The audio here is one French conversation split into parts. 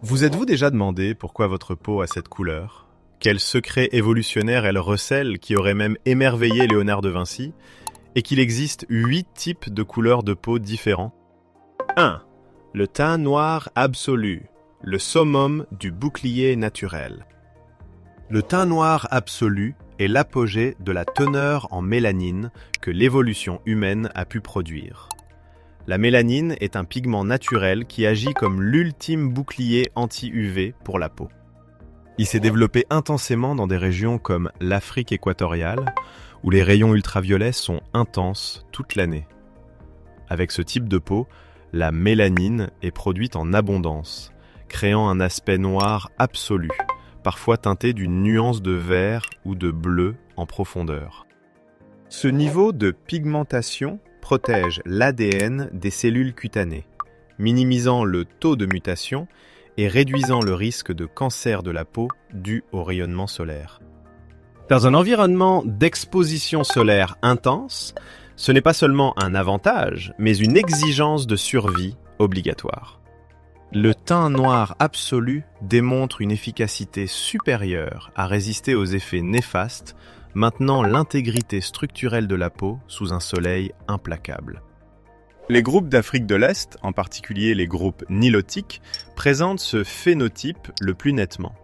Vous êtes-vous déjà demandé pourquoi votre peau a cette couleur? Quel secret évolutionnaire elle recèle qui aurait même émerveillé Léonard de Vinci? Et qu'il existe 8 types de couleurs de peau différents? 1. Le teint noir absolu, le summum du bouclier naturel. Le teint noir absolu est l'apogée de la teneur en mélanine que l'évolution humaine a pu produire. La mélanine est un pigment naturel qui agit comme l'ultime bouclier anti-UV pour la peau. Il s'est développé intensément dans des régions comme l'Afrique équatoriale, où les rayons ultraviolets sont intenses toute l'année. Avec ce type de peau, la mélanine est produite en abondance, créant un aspect noir absolu, parfois teinté d'une nuance de vert ou de bleu en profondeur. Ce niveau de pigmentation protège l'ADN des cellules cutanées, minimisant le taux de mutation et réduisant le risque de cancer de la peau dû au rayonnement solaire. Dans un environnement d'exposition solaire intense, ce n'est pas seulement un avantage, mais une exigence de survie obligatoire. Le teint noir absolu démontre une efficacité supérieure à résister aux effets néfastes, maintenant l'intégrité structurelle de la peau sous un soleil implacable. Les groupes d'Afrique de l'Est, en particulier les groupes nilotiques, présentent ce phénotype le plus nettement.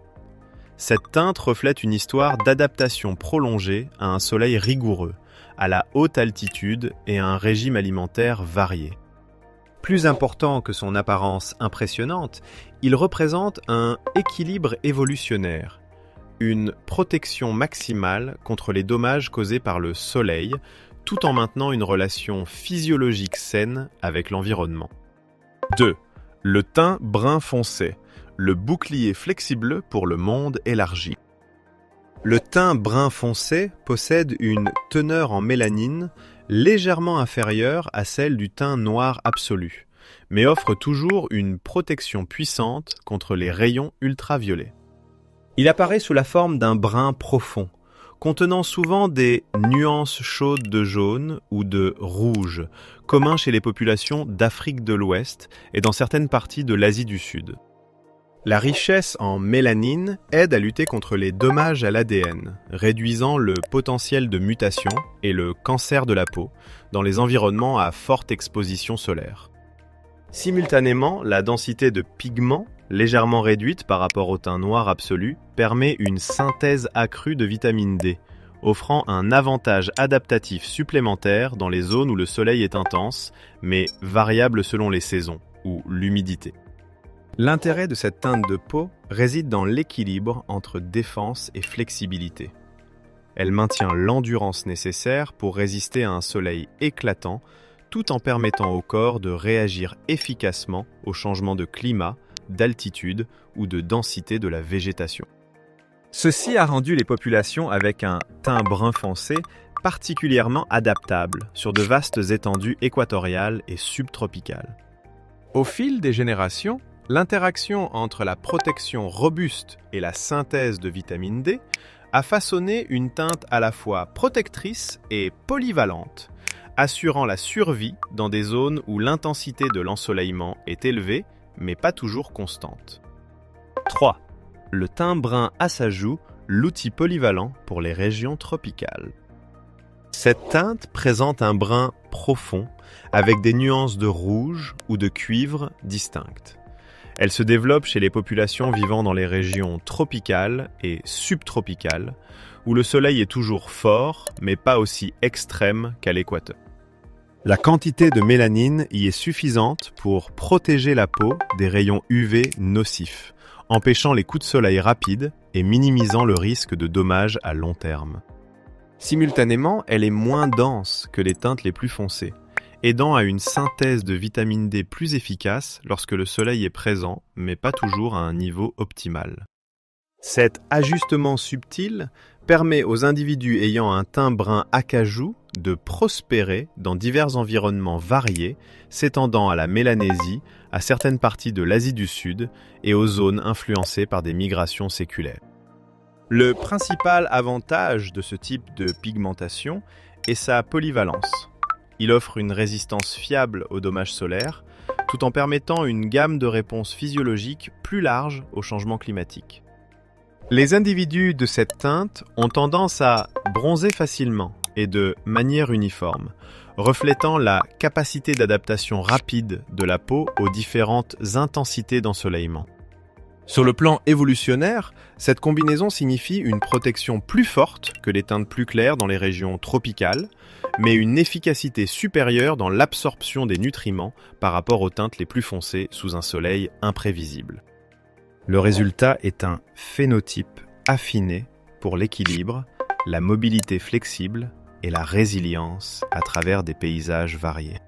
Cette teinte reflète une histoire d'adaptation prolongée à un soleil rigoureux, à la haute altitude et à un régime alimentaire varié. Plus important que son apparence impressionnante, il représente un équilibre évolutionnaire, une protection maximale contre les dommages causés par le soleil, tout en maintenant une relation physiologique saine avec l'environnement. 2. Le teint brun foncé, le bouclier flexible pour le monde élargi. Le teint brun foncé possède une teneur en mélanine légèrement inférieure à celle du teint noir absolu, mais offre toujours une protection puissante contre les rayons ultraviolets. Il apparaît sous la forme d'un brun profond, contenant souvent des nuances chaudes de jaune ou de rouge, communs chez les populations d'Afrique de l'Ouest et dans certaines parties de l'Asie du Sud. La richesse en mélanine aide à lutter contre les dommages à l'ADN, réduisant le potentiel de mutation et le cancer de la peau dans les environnements à forte exposition solaire. Simultanément, la densité de pigments, légèrement réduite par rapport au teint noir absolu, permet une synthèse accrue de vitamine D, offrant un avantage adaptatif supplémentaire dans les zones où le soleil est intense, mais variable selon les saisons ou l'humidité. L'intérêt de cette teinte de peau réside dans l'équilibre entre défense et flexibilité. Elle maintient l'endurance nécessaire pour résister à un soleil éclatant, tout en permettant au corps de réagir efficacement aux changements de climat, d'altitude ou de densité de la végétation. Ceci a rendu les populations avec un teint brun foncé particulièrement adaptables sur de vastes étendues équatoriales et subtropicales. Au fil des générations, l'interaction entre la protection robuste et la synthèse de vitamine D a façonné une teinte à la fois protectrice et polyvalente, assurant la survie dans des zones où l'intensité de l'ensoleillement est élevée, mais pas toujours constante. 3. Le teint brun à sa joue, l'outil polyvalent pour les régions tropicales. Cette teinte présente un brun profond, avec des nuances de rouge ou de cuivre distinctes. Elle se développe chez les populations vivant dans les régions tropicales et subtropicales, où le soleil est toujours fort, mais pas aussi extrême qu'à l'équateur. La quantité de mélanine y est suffisante pour protéger la peau des rayons UV nocifs, empêchant les coups de soleil rapides et minimisant le risque de dommages à long terme. Simultanément, elle est moins dense que les teintes les plus foncées, aidant à une synthèse de vitamine D plus efficace lorsque le soleil est présent, mais pas toujours à un niveau optimal. Cet ajustement subtil permet aux individus ayant un teint brun acajou de prospérer dans divers environnements variés, s'étendant à la Mélanésie, à certaines parties de l'Asie du Sud et aux zones influencées par des migrations séculaires. Le principal avantage de ce type de pigmentation est sa polyvalence. Il offre une résistance fiable aux dommages solaires, tout en permettant une gamme de réponses physiologiques plus large au changement climatique. Les individus de cette teinte ont tendance à bronzer facilement et de manière uniforme, reflétant la capacité d'adaptation rapide de la peau aux différentes intensités d'ensoleillement. Sur le plan évolutionnaire, cette combinaison signifie une protection plus forte que les teintes plus claires dans les régions tropicales, mais une efficacité supérieure dans l'absorption des nutriments par rapport aux teintes les plus foncées sous un soleil imprévisible. Le résultat est un phénotype affiné pour l'équilibre, la mobilité flexible et la résilience à travers des paysages variés.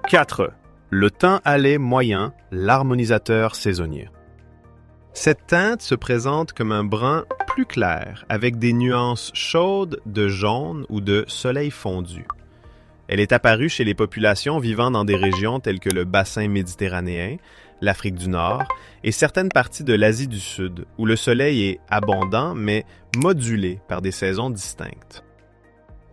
4. Le teint hâlé moyen, l'harmonisateur saisonnier. Cette teinte se présente comme un brun plus clair, avec des nuances chaudes de jaune ou de soleil fondu. Elle est apparue chez les populations vivant dans des régions telles que le bassin méditerranéen, l'Afrique du Nord et certaines parties de l'Asie du Sud, où le soleil est abondant mais modulé par des saisons distinctes.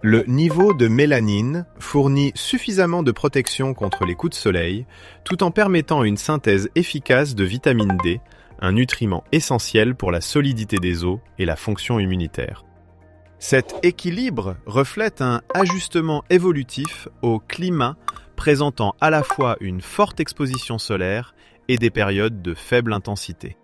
Le niveau de mélanine fournit suffisamment de protection contre les coups de soleil, tout en permettant une synthèse efficace de vitamine D, un nutriment essentiel pour la solidité des os et la fonction immunitaire. Cet équilibre reflète un ajustement évolutif au climat présentant à la fois une forte exposition solaire et des périodes de faible intensité.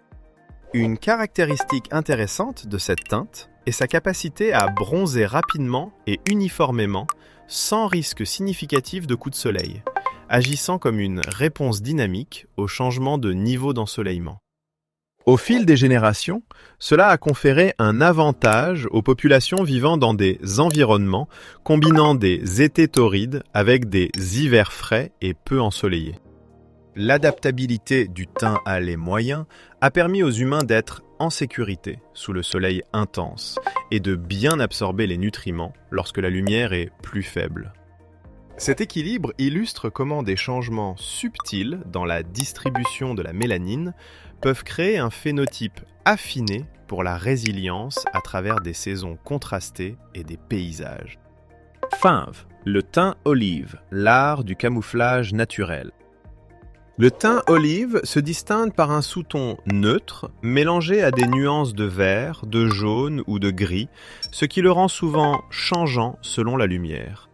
Une caractéristique intéressante de cette teinte est sa capacité à bronzer rapidement et uniformément sans risque significatif de coups de soleil, agissant comme une réponse dynamique au changement de niveau d'ensoleillement. Au fil des générations, cela a conféré un avantage aux populations vivant dans des environnements combinant des étés torrides avec des hivers frais et peu ensoleillés. L'adaptabilité du teint hâlé moyen a permis aux humains d'être en sécurité sous le soleil intense et de bien absorber les nutriments lorsque la lumière est plus faible. Cet équilibre illustre comment des changements subtils dans la distribution de la mélanine peuvent créer un phénotype affiné pour la résilience à travers des saisons contrastées et des paysages. 5. Le teint olive, l'art du camouflage naturel. Le teint olive se distingue par un sous-ton neutre, mélangé à des nuances de vert, de jaune ou de gris, ce qui le rend souvent changeant selon la lumière.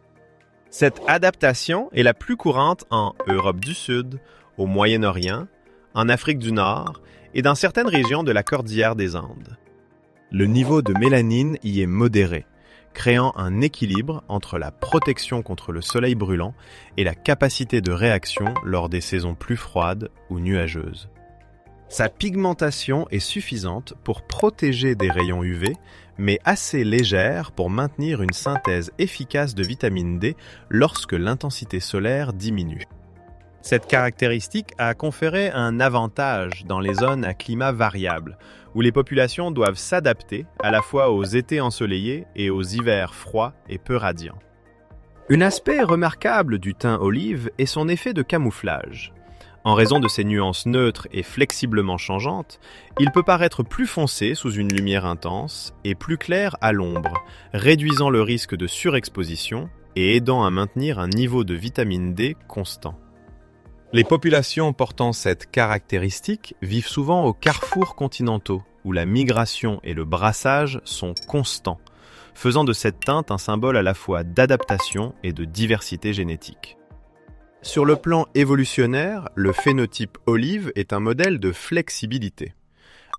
Cette adaptation est la plus courante en Europe du Sud, au Moyen-Orient, en Afrique du Nord et dans certaines régions de la cordillère des Andes. Le niveau de mélanine y est modéré, créant un équilibre entre la protection contre le soleil brûlant et la capacité de réaction lors des saisons plus froides ou nuageuses. Sa pigmentation est suffisante pour protéger des rayons UV, mais assez légère pour maintenir une synthèse efficace de vitamine D lorsque l'intensité solaire diminue. Cette caractéristique a conféré un avantage dans les zones à climat variable, où les populations doivent s'adapter à la fois aux étés ensoleillés et aux hivers froids et peu radiants. Un aspect remarquable du teint olive est son effet de camouflage. En raison de ses nuances neutres et flexiblement changeantes, il peut paraître plus foncé sous une lumière intense et plus clair à l'ombre, réduisant le risque de surexposition et aidant à maintenir un niveau de vitamine D constant. Les populations portant cette caractéristique vivent souvent aux carrefours continentaux, où la migration et le brassage sont constants, faisant de cette teinte un symbole à la fois d'adaptation et de diversité génétique. Sur le plan évolutionnaire, le phénotype olive est un modèle de flexibilité.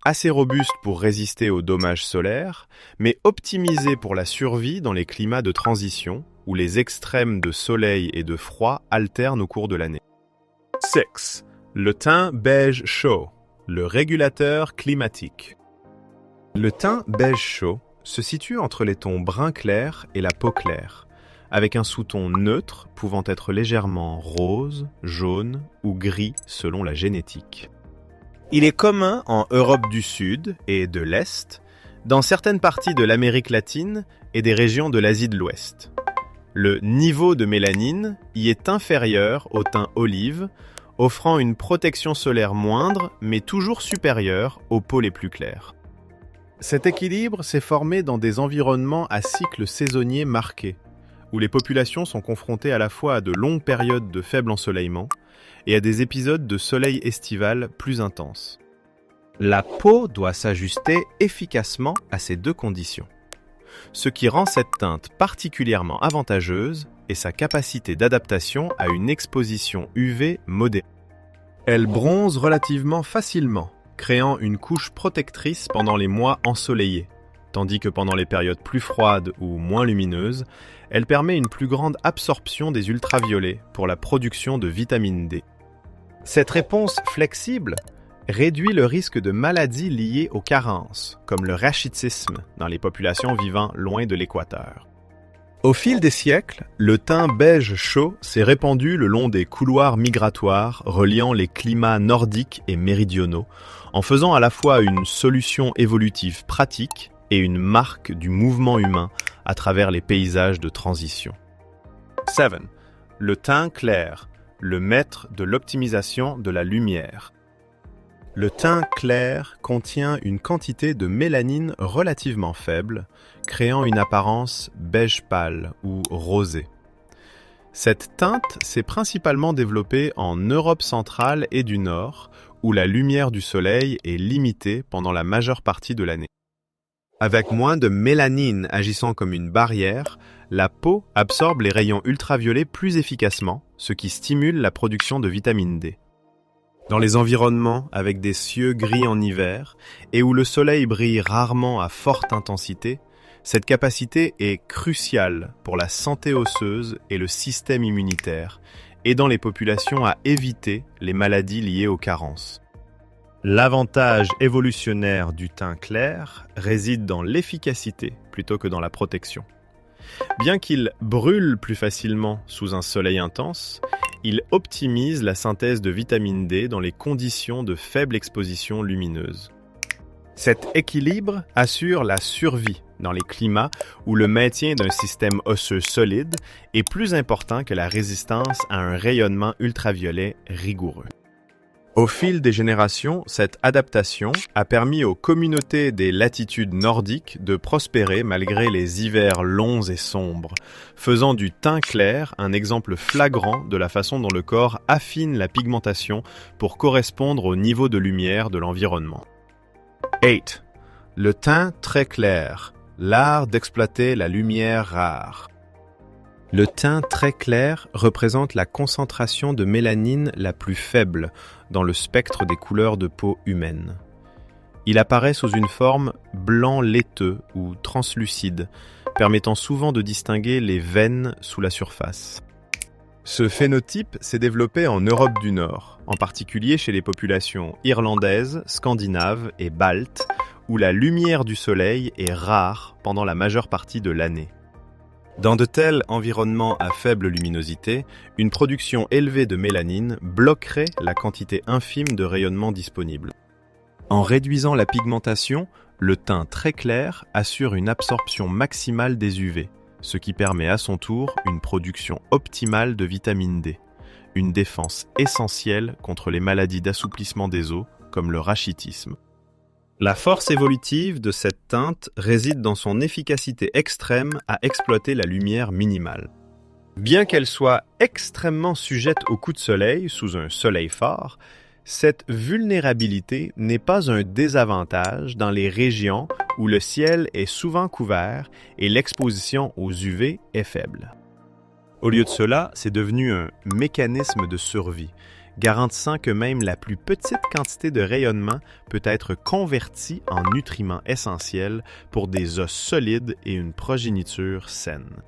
Assez robuste pour résister aux dommages solaires, mais optimisé pour la survie dans les climats de transition, où les extrêmes de soleil et de froid alternent au cours de l'année. 6. Le teint beige chaud, le régulateur climatique. Le teint beige chaud se situe entre les tons brun clair et la peau claire, avec un sous-ton neutre pouvant être légèrement rose, jaune ou gris selon la génétique. Il est commun en Europe du Sud et de l'Est, dans certaines parties de l'Amérique latine et des régions de l'Asie de l'Ouest. Le niveau de mélanine y est inférieur au teint olive, offrant une protection solaire moindre, mais toujours supérieure aux peaux les plus claires. Cet équilibre s'est formé dans des environnements à cycles saisonniers marqués, où les populations sont confrontées à la fois à de longues périodes de faible ensoleillement et à des épisodes de soleil estival plus intenses. La peau doit s'ajuster efficacement à ces deux conditions. Ce qui rend cette teinte particulièrement avantageuse est sa capacité d'adaptation à une exposition UV modérée. Elle bronze relativement facilement, créant une couche protectrice pendant les mois ensoleillés, tandis que pendant les périodes plus froides ou moins lumineuses, elle permet une plus grande absorption des ultraviolets pour la production de vitamine D. Cette réponse flexible réduit le risque de maladies liées aux carences, comme le rachitisme dans les populations vivant loin de l'équateur. Au fil des siècles, le teint beige chaud s'est répandu le long des couloirs migratoires reliant les climats nordiques et méridionaux, en faisant à la fois une solution évolutive pratique et une marque du mouvement humain à travers les paysages de transition. 7. Le teint clair, le maître de l'optimisation de la lumière. Le teint clair contient une quantité de mélanine relativement faible, créant une apparence beige pâle ou rosée. Cette teinte s'est principalement développée en Europe centrale et du Nord, où la lumière du soleil est limitée pendant la majeure partie de l'année. Avec moins de mélanine agissant comme une barrière, la peau absorbe les rayons ultraviolets plus efficacement, ce qui stimule la production de vitamine D. Dans les environnements avec des cieux gris en hiver et où le soleil brille rarement à forte intensité, cette capacité est cruciale pour la santé osseuse et le système immunitaire, aidant les populations à éviter les maladies liées aux carences. L'avantage évolutionnaire du teint clair réside dans l'efficacité plutôt que dans la protection. Bien qu'il brûle plus facilement sous un soleil intense, il optimise la synthèse de vitamine D dans les conditions de faible exposition lumineuse. Cet équilibre assure la survie dans les climats où le maintien d'un système osseux solide est plus important que la résistance à un rayonnement ultraviolet rigoureux. Au fil des générations, cette adaptation a permis aux communautés des latitudes nordiques de prospérer malgré les hivers longs et sombres, faisant du teint clair un exemple flagrant de la façon dont le corps affine la pigmentation pour correspondre au niveau de lumière de l'environnement. 8. Le teint très clair, l'art d'exploiter la lumière rare. Le teint très clair représente la concentration de mélanine la plus faible dans le spectre des couleurs de peau humaine. Il apparaît sous une forme blanc laiteux ou translucide, permettant souvent de distinguer les veines sous la surface. Ce phénotype s'est développé en Europe du Nord, en particulier chez les populations irlandaises, scandinaves et baltes, où la lumière du soleil est rare pendant la majeure partie de l'année. Dans de tels environnements à faible luminosité, une production élevée de mélanine bloquerait la quantité infime de rayonnement disponible. En réduisant la pigmentation, le teint très clair assure une absorption maximale des UV, ce qui permet à son tour une production optimale de vitamine D, une défense essentielle contre les maladies d'assouplissement des os comme le rachitisme. La force évolutive de cette teinte réside dans son efficacité extrême à exploiter la lumière minimale. Bien qu'elle soit extrêmement sujette aux coups de soleil sous un soleil fort, cette vulnérabilité n'est pas un désavantage dans les régions où le ciel est souvent couvert et l'exposition aux UV est faible. Au lieu de cela, c'est devenu un mécanisme de survie, garantissant que même la plus petite quantité de rayonnement peut être convertie en nutriments essentiels pour des os solides et une progéniture saine.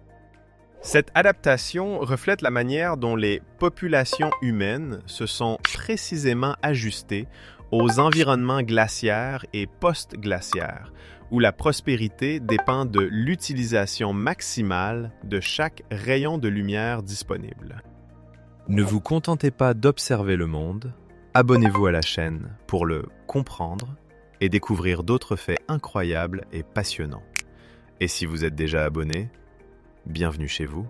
Cette adaptation reflète la manière dont les populations humaines se sont précisément ajustées aux environnements glaciaires et post-glaciaires, où la prospérité dépend de l'utilisation maximale de chaque rayon de lumière disponible. Ne vous contentez pas d'observer le monde, abonnez-vous à la chaîne pour le comprendre et découvrir d'autres faits incroyables et passionnants. Et si vous êtes déjà abonné, bienvenue chez vous.